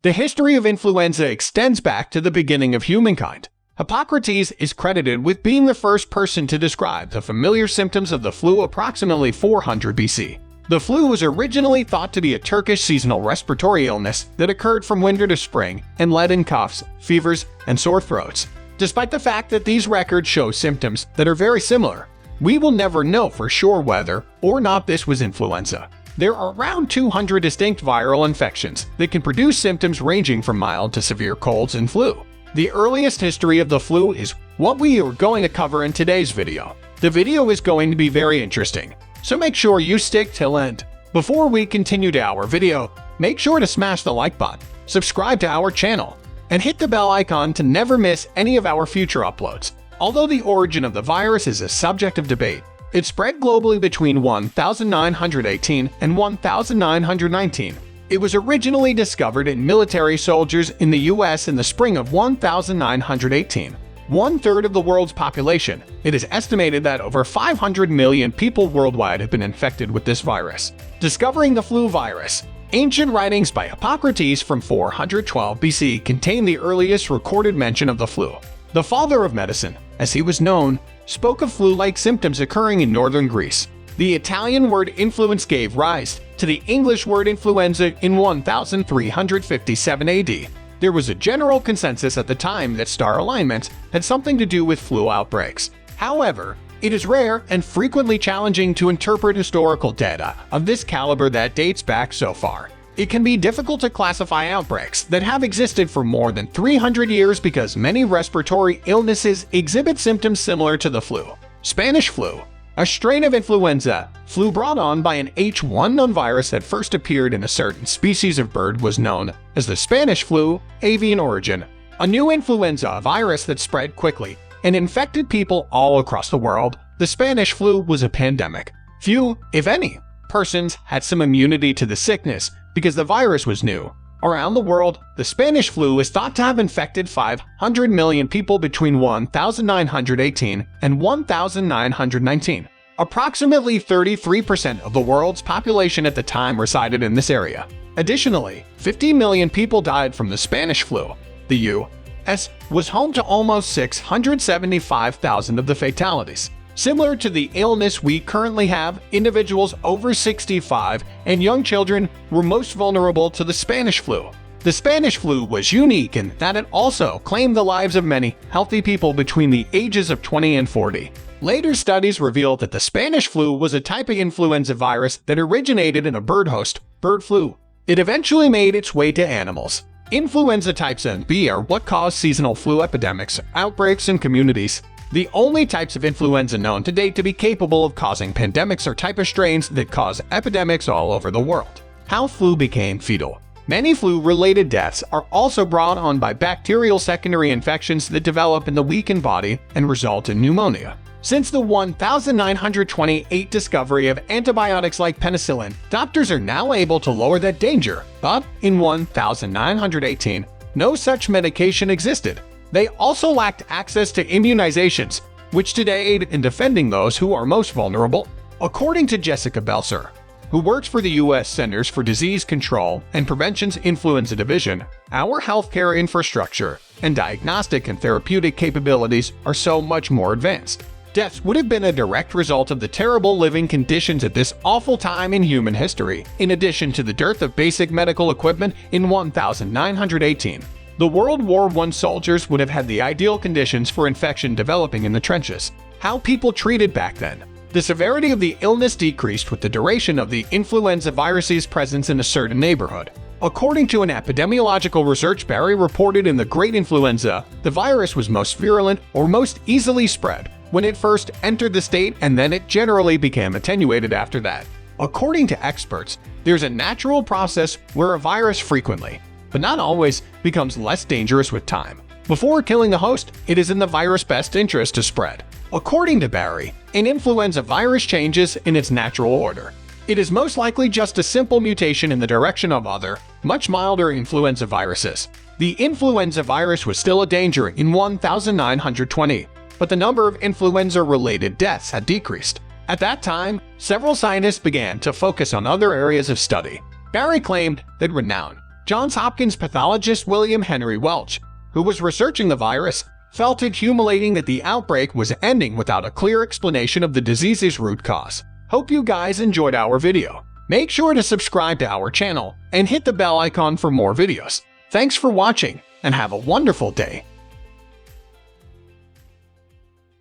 The history of influenza extends back to the beginning of humankind. Hippocrates is credited with being the first person to describe the familiar symptoms of the flu approximately 400 BC. The flu was originally thought to be a Turkish seasonal respiratory illness that occurred from winter to spring and led in coughs, fevers, and sore throats. Despite the fact that these records show symptoms that are very similar, we will never know for sure whether or not this was influenza. There are around 200 distinct viral infections that can produce symptoms ranging from mild to severe colds and flu. The earliest history of the flu is what we are going to cover in today's video. The video is going to be very interesting, so make sure you stick till end. Before we continue to our video, make sure to smash the like button, subscribe to our channel, and hit the bell icon to never miss any of our future uploads. Although the origin of the virus is a subject of debate, it spread globally between 1918 and 1919. It was originally discovered in military soldiers in the US in the spring of 1918. One-third of the world's population, it is estimated that over 500 million people worldwide have been infected with this virus. Discovering the flu virus. Ancient writings by Hippocrates from 412 BC contain the earliest recorded mention of the flu. The father of medicine, as he was known, spoke of flu-like symptoms occurring in northern Greece. The Italian word influence gave rise to the English word influenza in 1357 AD. There was a general consensus at the time that star alignment had something to do with flu outbreaks. However, it is rare and frequently challenging to interpret historical data of this caliber that dates back so far. It can be difficult to classify outbreaks that have existed for more than 300 years because many respiratory illnesses exhibit symptoms similar to the flu. Spanish flu, a strain of influenza, flu brought on by an H1N1 virus that first appeared in a certain species of bird, was known as the Spanish flu, avian origin, a new influenza virus that spread quickly and infected people all across the world. The Spanish flu was a pandemic. Few, if any, persons had some immunity to the sickness because the virus was new. Around the world, the Spanish flu is thought to have infected 500 million people between 1918 and 1919. Approximately 33% of the world's population at the time resided in this area. Additionally, 50 million people died from the Spanish flu. The U.S. was home to almost 675,000 of the fatalities. Similar to the illness we currently have, individuals over 65 and young children were most vulnerable to the Spanish flu. The Spanish flu was unique in that it also claimed the lives of many healthy people between the ages of 20 and 40. Later studies revealed that the Spanish flu was a type of influenza virus that originated in a bird host, bird flu. It eventually made its way to animals. Influenza types A and B are what cause seasonal flu epidemics, outbreaks in communities. The only types of influenza known to date to be capable of causing pandemics are type of strains that cause epidemics all over the world. How flu became fatal. Many flu-related deaths are also brought on by bacterial secondary infections that develop in the weakened body and result in pneumonia. Since the 1928 discovery of antibiotics like penicillin, doctors are now able to lower that danger, but in 1918, no such medication existed. They also lacked access to immunizations, which today aid in defending those who are most vulnerable. According to Jessica Belser, who works for the U.S. Centers for Disease Control and Prevention's Influenza Division, our healthcare infrastructure and diagnostic and therapeutic capabilities are so much more advanced. Deaths would have been a direct result of the terrible living conditions at this awful time in human history, in addition to the dearth of basic medical equipment in 1918. The World War I soldiers would have had the ideal conditions for infection developing in the trenches. How people treated back then. The severity of the illness decreased with the duration of the influenza virus's presence in a certain neighborhood. According to an epidemiological research Barry reported in The Great Influenza, the virus was most virulent or most easily spread when it first entered the state, and then it generally became attenuated after that. According to experts, there's a natural process where a virus frequently, but not always, becomes less dangerous with time. Before killing the host, it is in the virus' best interest to spread. According to Barry, an influenza virus changes in its natural order. It is most likely just a simple mutation in the direction of other, much milder influenza viruses. The influenza virus was still a danger in 1920, but the number of influenza-related deaths had decreased. At that time, several scientists began to focus on other areas of study. Barry claimed that renowned Johns Hopkins pathologist William Henry Welch, who was researching the virus, felt it humiliating that the outbreak was ending without a clear explanation of the disease's root cause. Hope you guys enjoyed our video. Make sure to subscribe to our channel and hit the bell icon for more videos. Thanks for watching and have a wonderful day.